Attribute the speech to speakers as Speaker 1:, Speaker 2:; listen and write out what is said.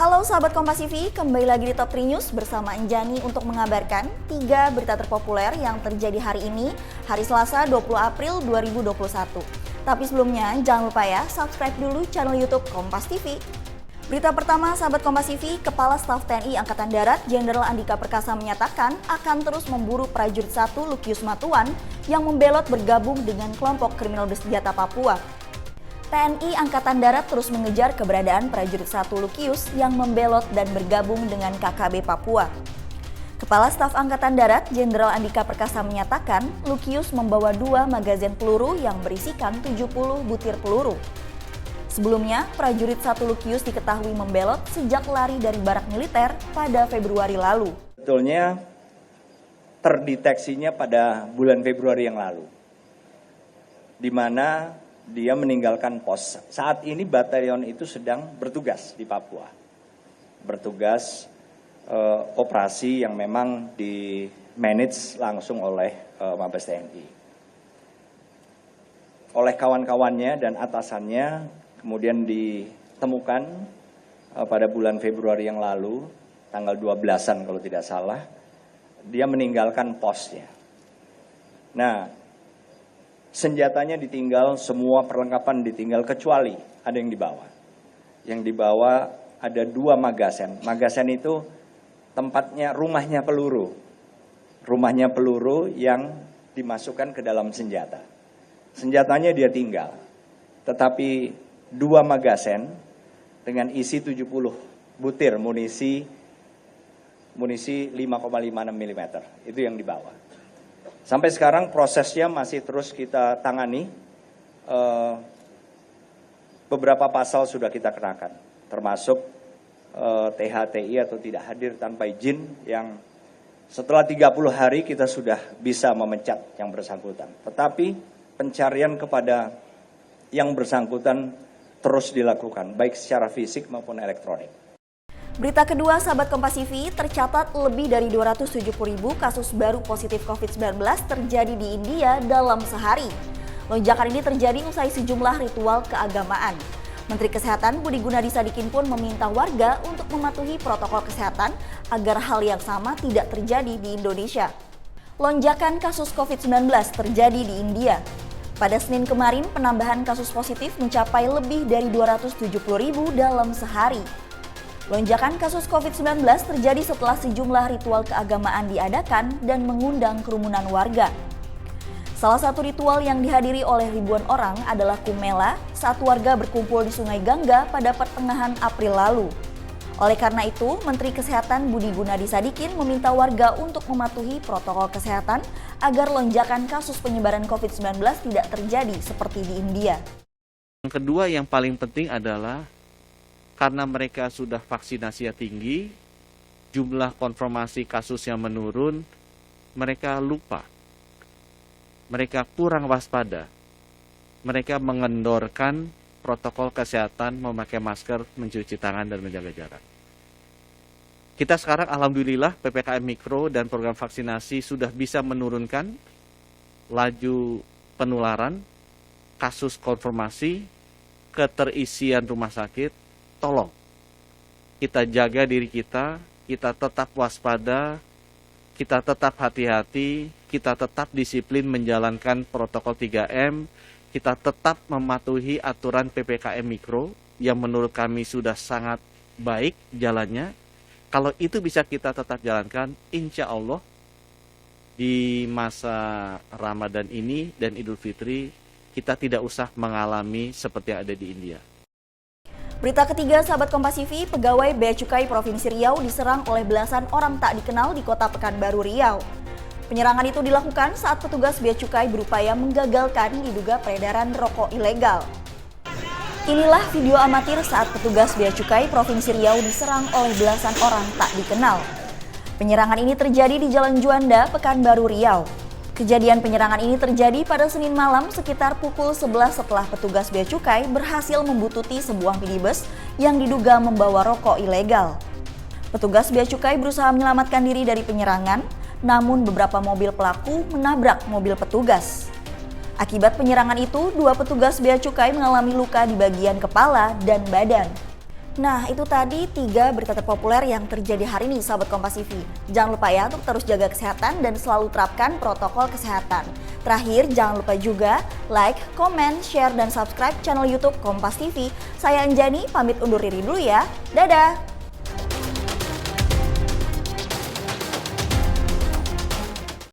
Speaker 1: Halo sahabat Kompas TV, kembali lagi di Top 3 News bersama Anjani untuk mengabarkan 3 berita terpopuler yang terjadi hari ini, hari Selasa 20 April 2021. Tapi sebelumnya jangan lupa ya, subscribe dulu channel YouTube Kompas TV. Berita pertama, sahabat Kompas TV, Kepala Staf TNI Angkatan Darat Jenderal Andika Perkasa menyatakan akan terus memburu prajurit 1 Lukius Matuan yang membelot bergabung dengan kelompok kriminal bersenjata Papua. TNI Angkatan Darat terus mengejar keberadaan prajurit 1 Lukius yang membelot dan bergabung dengan KKB Papua. Kepala Staf Angkatan Darat Jenderal Andika Perkasa menyatakan Lukius membawa 2 magazin peluru yang berisikan 70 butir peluru. Sebelumnya, prajurit 1 Lukius diketahui membelot sejak lari dari barak militer pada Februari lalu.
Speaker 2: Sebetulnya terdeteksinya pada bulan Februari yang lalu, di mana dia meninggalkan pos. Saat ini batalion itu sedang bertugas di Papua. Bertugas operasi yang memang di-manage langsung oleh Mabes TNI. Oleh kawan-kawannya dan atasannya kemudian ditemukan pada bulan Februari yang lalu, tanggal 12-an kalau tidak salah, dia meninggalkan posnya. Nah, senjatanya ditinggal, semua perlengkapan ditinggal kecuali ada yang dibawa. Yang dibawa ada 2 magazen. Magazen itu tempatnya rumahnya peluru. Rumahnya peluru yang dimasukkan ke dalam senjata. Senjatanya dia tinggal. Tetapi 2 magazen dengan isi 70 butir munisi 5,56 mm. Itu yang dibawa. Sampai sekarang prosesnya masih terus kita tangani, beberapa pasal sudah kita kenakan, termasuk THTI atau tidak hadir tanpa izin yang setelah 30 hari kita sudah bisa memecat yang bersangkutan. Tetapi pencarian kepada yang bersangkutan terus dilakukan, baik secara fisik maupun elektronik.
Speaker 1: Berita kedua, sahabat Kompas TV, tercatat lebih dari 270.000 kasus baru positif COVID-19 terjadi di India dalam sehari. Lonjakan ini terjadi usai sejumlah ritual keagamaan. Menteri Kesehatan Budi Gunadi Sadikin pun meminta warga untuk mematuhi protokol kesehatan agar hal yang sama tidak terjadi di Indonesia. Lonjakan kasus COVID-19 terjadi di India. Pada Senin kemarin, penambahan kasus positif mencapai lebih dari 270.000 dalam sehari. Lonjakan kasus COVID-19 terjadi setelah sejumlah ritual keagamaan diadakan dan mengundang kerumunan warga. Salah satu ritual yang dihadiri oleh ribuan orang adalah Kumela saat warga berkumpul di Sungai Gangga pada pertengahan April lalu. Oleh karena itu, Menteri Kesehatan Budi Gunadi Sadikin meminta warga untuk mematuhi protokol kesehatan agar lonjakan kasus penyebaran COVID-19 tidak terjadi seperti di India.
Speaker 3: Yang kedua yang paling penting adalah karena mereka sudah vaksinasinya tinggi, jumlah konfirmasi kasusnya menurun, mereka lupa. Mereka kurang waspada. Mereka mengendorkan protokol kesehatan, memakai masker, mencuci tangan, dan menjaga jarak. Kita sekarang alhamdulillah PPKM Mikro dan program vaksinasi sudah bisa menurunkan laju penularan, kasus konfirmasi, keterisian rumah sakit. Tolong kita jaga diri kita tetap waspada, kita tetap hati-hati, kita tetap disiplin menjalankan protokol 3M, kita tetap mematuhi aturan PPKM Mikro yang menurut kami sudah sangat baik jalannya. Kalau itu bisa kita tetap jalankan, insya Allah di masa Ramadan ini dan Idul Fitri kita tidak usah mengalami seperti yang ada di India.
Speaker 1: Berita ketiga, sahabat Kompas TV, pegawai Bea Cukai Provinsi Riau diserang oleh belasan orang tak dikenal di kota Pekanbaru, Riau. Penyerangan itu dilakukan saat petugas Bea Cukai berupaya menggagalkan diduga peredaran rokok ilegal. Inilah video amatir saat petugas Bea Cukai Provinsi Riau diserang oleh belasan orang tak dikenal. Penyerangan ini terjadi di Jalan Juanda, Pekanbaru, Riau. Kejadian penyerangan ini terjadi pada Senin malam sekitar pukul 11 setelah petugas Bea Cukai berhasil membuntuti sebuah minibus yang diduga membawa rokok ilegal. Petugas Bea Cukai berusaha menyelamatkan diri dari penyerangan, namun beberapa mobil pelaku menabrak mobil petugas. Akibat penyerangan itu, 2 petugas Bea Cukai mengalami luka di bagian kepala dan badan. Nah, itu tadi 3 berita terpopuler yang terjadi hari ini, sahabat Kompas TV. Jangan lupa ya untuk terus jaga kesehatan dan selalu terapkan protokol kesehatan. Terakhir, jangan lupa juga like, komen, share, dan subscribe channel YouTube Kompas TV. Saya Anjani, pamit undur diri dulu ya. Dadah!